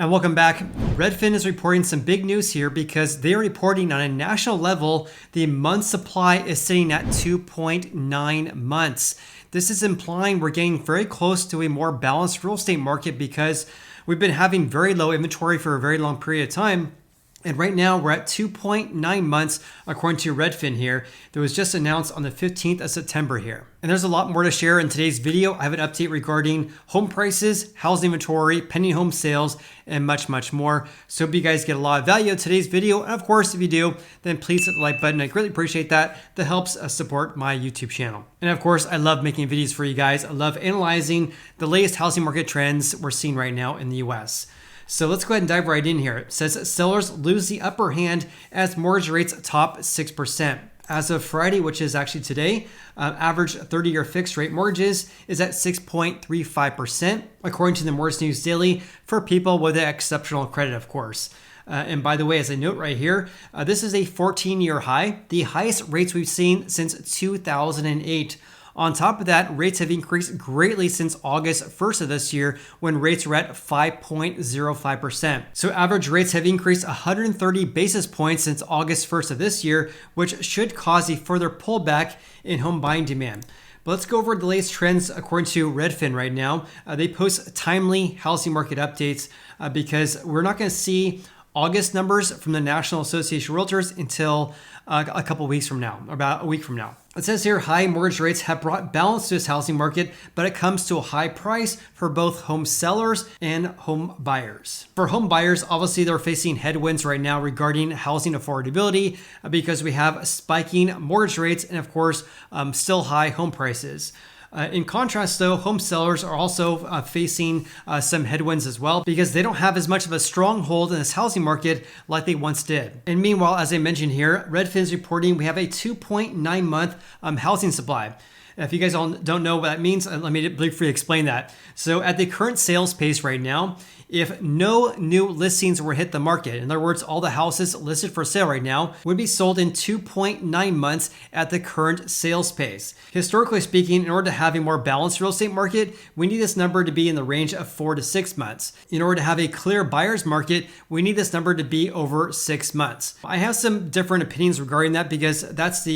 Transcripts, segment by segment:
And welcome back. Redfin is reporting some big news here because they're reporting on a national level the month supply is sitting at 2.9 months. This is implying we're getting very close to a more balanced real estate market because we've been having very low inventory for a very long period of time. And right now we're at 2.9 months according to Redfin here. That was just announced on the 15th of September here. And there's a lot more to share in today's video. I have an update regarding home prices, housing inventory, pending home sales, and much, much more. So hope you guys get a lot of value in today's video. And of course, if you do, then please hit the like button. I greatly appreciate that. That helps support my YouTube channel. And of course, I love making videos for you guys. I love analyzing the latest housing market trends we're seeing right now in the US. So let's go ahead and dive right in here. It says sellers lose the upper hand as mortgage rates top 6%. As of Friday, which is actually today, average 30-year fixed rate mortgages is at 6.35%, according to the Mortgage News Daily, for people with exceptional credit, of course. And by the way, as a note right here, this is a 14-year high, the highest rates we've seen since 2008. On top of that, rates have increased greatly since August 1st of this year when rates were at 5.05%. So average rates have increased 130 basis points since August 1st of this year, which should cause a further pullback in home buying demand. But let's go over the latest trends according to Redfin right now. They post timely housing market updates because we're not going to see August numbers from the National Association of Realtors until a couple weeks from now, or about a week from now. It says here, high mortgage rates have brought balance to this housing market, but it comes to a high price for both home sellers and home buyers. For home buyers, obviously they're facing headwinds right now regarding housing affordability because we have spiking mortgage rates and of course, still high home prices. In contrast, though, home sellers are also facing some headwinds as well because they don't have as much of a stronghold in this housing market like they once did. And meanwhile, as I mentioned here, Redfin is reporting we have a 2.9 month housing supply. If you guys all don't know what that means, let me briefly explain that. So at the current sales pace right now, if no new listings were hit the market, in other words, all the houses listed for sale right now would be sold in 2.9 months at the current sales pace. Historically speaking, in order to have a more balanced real estate market, we need this number to be in the range of 4 to 6 months. In order to have a clear buyer's market, we need this number to be over 6 months. I have some different opinions regarding that because that's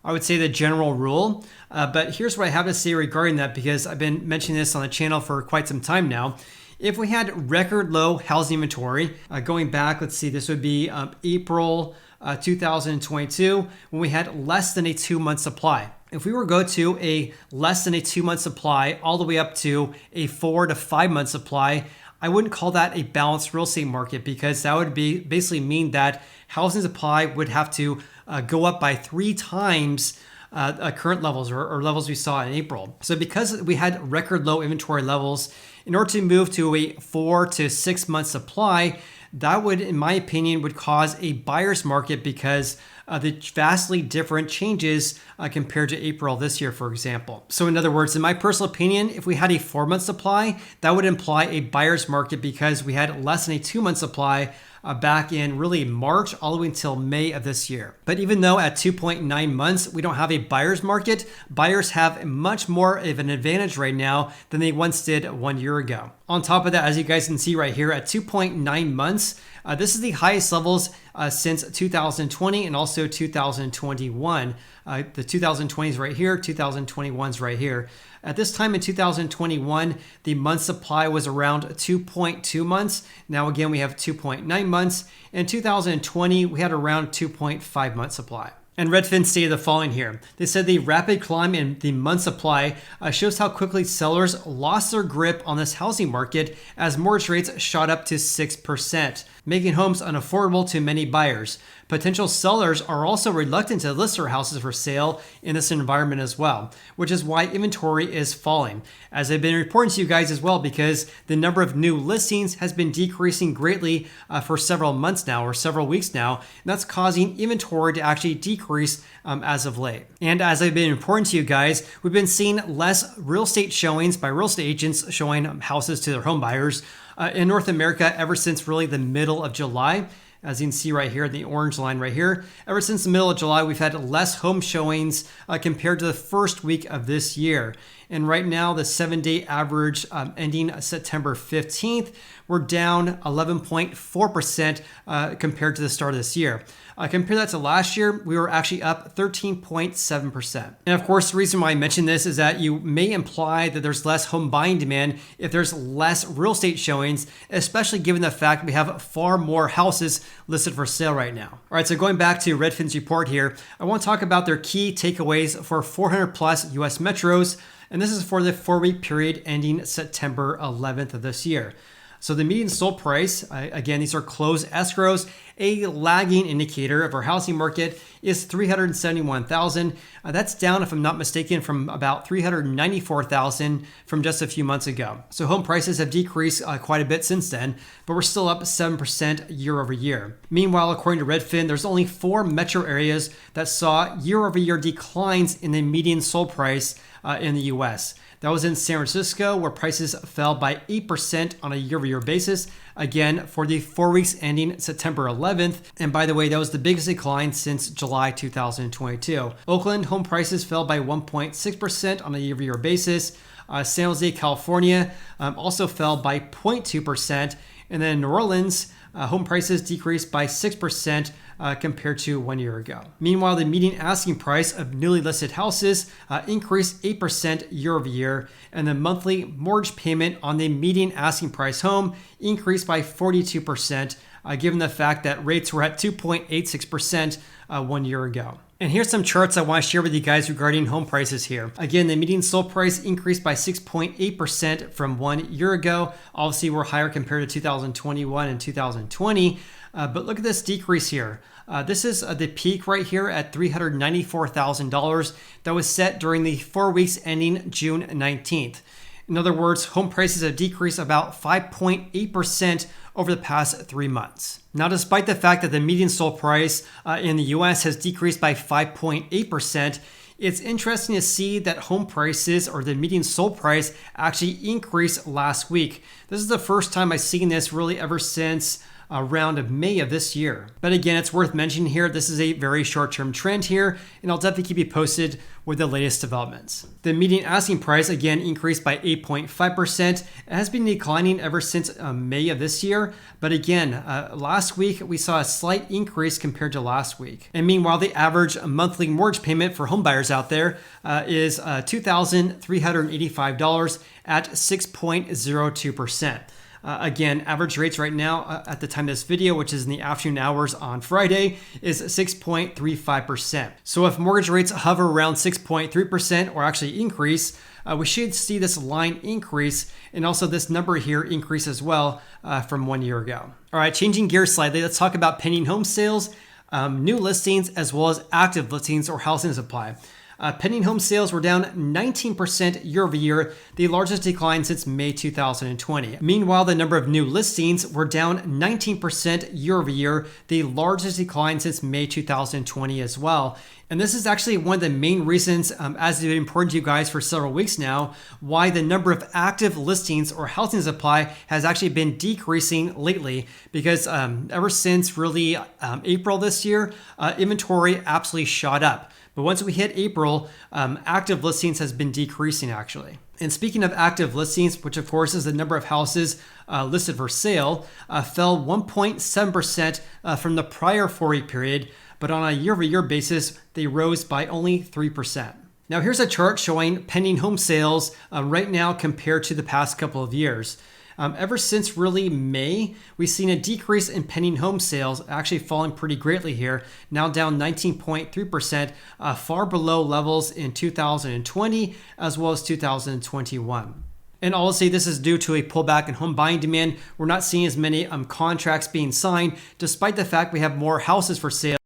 I would say the general rule, but here's what I have to say regarding that because I've been mentioning this on the channel for quite some time now. If we had record low housing inventory, going back, let's see, this would be April 2022, when we had less than a 2-month supply. If we were to go to a less than a 2-month supply all the way up to a 4 to 5 month supply, I wouldn't call that a balanced real estate market because that would basically mean that housing supply would have to go up by 3 times current levels or levels we saw in April. So because we had record low inventory levels, in order to move to a 4 to 6 month supply, that would, in my opinion, would cause a buyer's market because the vastly different changes compared to April this year, for example. So in other words, in my personal opinion, if we had a 4-month supply, that would imply a buyer's market because we had less than a 2-month supply back in really March all the way until May of this year. But even though at 2.9 months, we don't have a buyer's market, buyers have much more of an advantage right now than they once did 1 year ago. On top of that, as you guys can see right here at 2.9 months, this is the highest levels since 2020 and also 2021. The 2020s right here, 2021s right here. At this time in 2021, the month supply was around 2.2 months. Now again, we have 2.9 months. In 2020, we had around 2.5 month supply. And Redfin stated the following here. They said the rapid climb in the month supply shows how quickly sellers lost their grip on this housing market as mortgage rates shot up to 6%, making homes unaffordable to many buyers. Potential sellers are also reluctant to list their houses for sale in this environment as well, which is why inventory is falling. As I've been reporting to you guys as well, because the number of new listings has been decreasing greatly for several months now or several weeks now, and that's causing inventory to actually decrease as of late. And as I've been reporting to you guys, we've been seeing less real estate showings by real estate agents showing houses to their home buyers in North America ever since really the middle of July. As you can see right here, the orange line right here, ever since the middle of July, we've had less home showings compared to the first week of this year. And right now, the 7-day average ending September 15th, we're down 11.4% compared to the start of this year. Compare that to last year, we were actually up 13.7%. And of course, the reason why I mention this is that you may imply that there's less home buying demand if there's less real estate showings, especially given the fact we have far more houses listed for sale right now. All right, so going back to Redfin's report here, I want to talk about their key takeaways for 400 plus US metros. And this is for the 4-week period ending September 11th of this year. So the median sold price, again, these are closed escrows, a lagging indicator of our housing market, is $371,000. That's down, if I'm not mistaken, from about $394,000 from just a few months ago. So home prices have decreased quite a bit since then, but we're still up 7% year over year. Meanwhile, according to Redfin, there's only 4 metro areas that saw year over year declines in the median sold price in the US. That was in San Francisco, where prices fell by 8% on a year-over-year basis, again, for the 4 weeks ending September 11th. And by the way, that was the biggest decline since July 2022. Oakland home prices fell by 1.6% on a year-over-year basis. San Jose, California also fell by 0.2%. And then New Orleans, home prices decreased by 6% compared to 1 year ago. Meanwhile, the median asking price of newly listed houses increased 8% year over year, and the monthly mortgage payment on the median asking price home increased by 42%, given the fact that rates were at 2.86% 1 year ago. And here's some charts I want to share with you guys regarding home prices here. Again, the median sold price increased by 6.8% from 1 year ago. Obviously, we're higher compared to 2021 and 2020. But look at this decrease here. This is the peak right here at $394,000 that was set during the 4 weeks ending June 19th. In other words, home prices have decreased about 5.8% over the past 3 months. Now, despite the fact that the median sold price in the US has decreased by 5.8%, it's interesting to see that home prices, or the median sold price, actually increased last week. This is the first time I've seen this really ever since around May of this year. But again, it's worth mentioning here, this is a very short-term trend here, and I'll definitely keep you posted with the latest developments. The median asking price again increased by 8.5%. It has been declining ever since May of this year, but again, last week we saw a slight increase compared to last week. And meanwhile, the average monthly mortgage payment for home buyers out there is $2,385 at 6.02%. Again, average rates right now at the time of this video, which is in the afternoon hours on Friday, is 6.35%. So if mortgage rates hover around 6.3% or actually increase, we should see this line increase, and also this number here increase as well from 1 year ago. All right, changing gears slightly, let's talk about pending home sales, new listings, as well as active listings or housing supply. Pending home sales were down 19% year over year, the largest decline since May 2020. Meanwhile, the number of new listings were down 19% year over year, the largest decline since May 2020 as well. And this is actually one of the main reasons, as it's been important to you guys for several weeks now, why the number of active listings or housing supply has actually been decreasing lately. Because ever since really April this year, inventory absolutely shot up. But once we hit April, active listings has been decreasing actually. And speaking of active listings, which of course is the number of houses listed for sale, fell 1.7% from the prior 4-week period, but on a year-over-year basis, they rose by only 3%. Now here's a chart showing pending home sales right now compared to the past couple of years. Ever since really May, we've seen a decrease in pending home sales, actually falling pretty greatly here, now down 19.3%, far below levels in 2020 as well as 2021. And obviously, this is due to a pullback in home buying demand. We're not seeing as many contracts being signed, despite the fact we have more houses for sale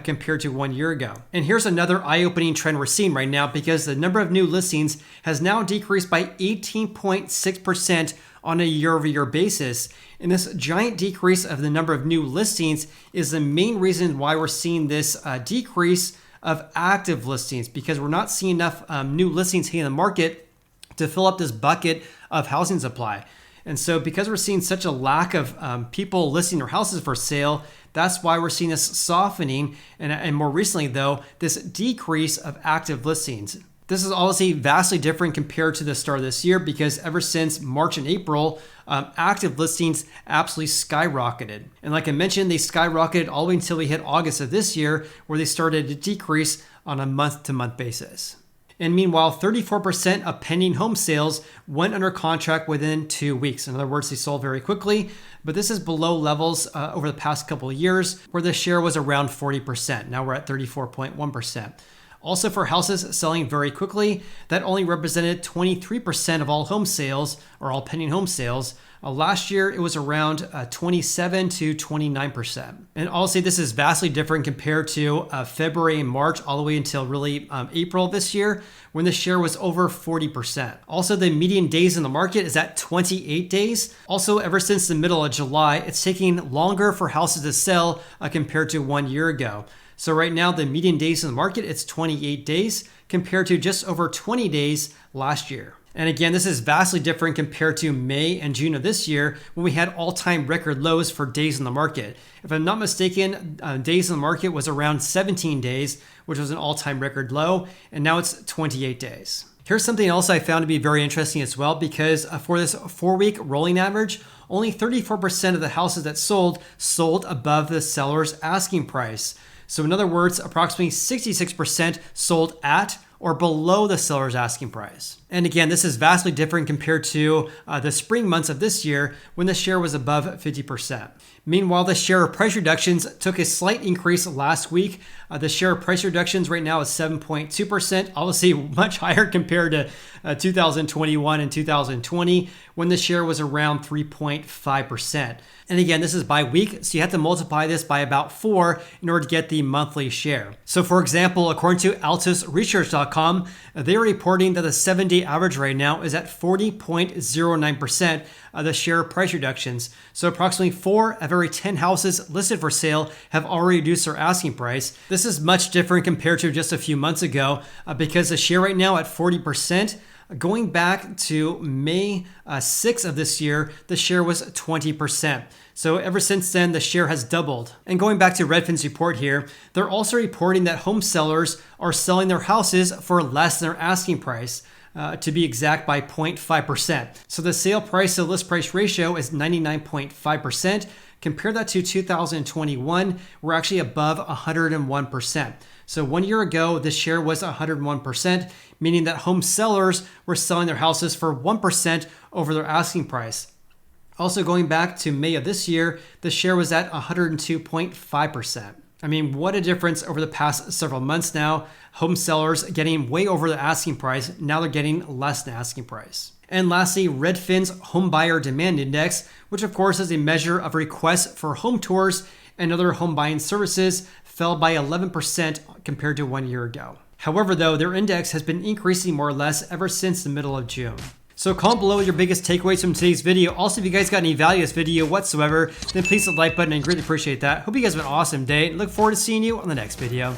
compared to 1 year ago. And here's another eye-opening trend we're seeing right now, because the number of new listings has now decreased by 18.6% on a year-over-year basis. And this giant decrease of the number of new listings is the main reason why we're seeing this decrease of active listings, because we're not seeing enough new listings hitting the market to fill up this bucket of housing supply. And so because we're seeing such a lack of people listing their houses for sale, that's why we're seeing this softening, and more recently though, this decrease of active listings. This is obviously vastly different compared to the start of this year because ever since March and April, active listings absolutely skyrocketed. And like I mentioned, they skyrocketed all the way until we hit August of this year, where they started to decrease on a month-to-month basis. And meanwhile, 34% of pending home sales went under contract within 2 weeks. In other words, they sold very quickly, but this is below levels over the past couple of years where the share was around 40%. Now we're at 34.1%. Also, for houses selling very quickly, that only represented 23% of all home sales or all pending home sales. Last year, it was around 27 to 29%. And I'll say this is vastly different compared to February and March, all the way until really April this year, when the share was over 40%. Also, the median days in the market is at 28 days. Also, ever since the middle of July, it's taking longer for houses to sell compared to 1 year ago. So right now, the median days in the market, it's 28 days compared to just over 20 days last year. And again, this is vastly different compared to May and June of this year when we had all-time record lows for days in the market. If I'm not mistaken, days in the market was around 17 days, which was an all-time record low, and now it's 28 days. Here's something else I found to be very interesting as well, because for this 4-week rolling average, only 34% of the houses that sold above the seller's asking price. So in other words, approximately 66% sold at or below the seller's asking price. And again, this is vastly different compared to the spring months of this year when the share was above 50%. Meanwhile, the share of price reductions took a slight increase last week. The share of price reductions right now is 7.2%, obviously much higher compared to 2021 and 2020 when the share was around 3.5%. And again, this is by week, so you have to multiply this by about 4 in order to get the monthly share. So for example, according to altusresearch.com, they're reporting that the 7-day average right now is at 40.09% of the share of price reductions. So approximately 4 of every 10 houses listed for sale have already reduced their asking price. This is much different compared to just a few months ago because the share right now at 40%, going back to May 6th of this year, the share was 20%. So ever since then, the share has doubled. And going back to Redfin's report here, they're also reporting that home sellers are selling their houses for less than their asking price. To be exact, by 0.5%. So the sale price to list price ratio is 99.5%. Compare that to 2021, we're actually above 101%. So 1 year ago, the share was 101%, meaning that home sellers were selling their houses for 1% over their asking price. Also going back to May of this year, the share was at 102.5%. I mean, what a difference over the past several months now. Home sellers getting way over the asking price. Now they're getting less than asking price. And lastly, Redfin's Home Buyer Demand Index, which of course is a measure of requests for home tours and other home buying services, fell by 11% compared to 1 year ago. However, though, their index has been increasing more or less ever since the middle of June. So comment below your biggest takeaways from today's video. Also, if you guys got any value in this video whatsoever, then please hit the like button. I greatly appreciate that. Hope you guys have an awesome day and look forward to seeing you on the next video.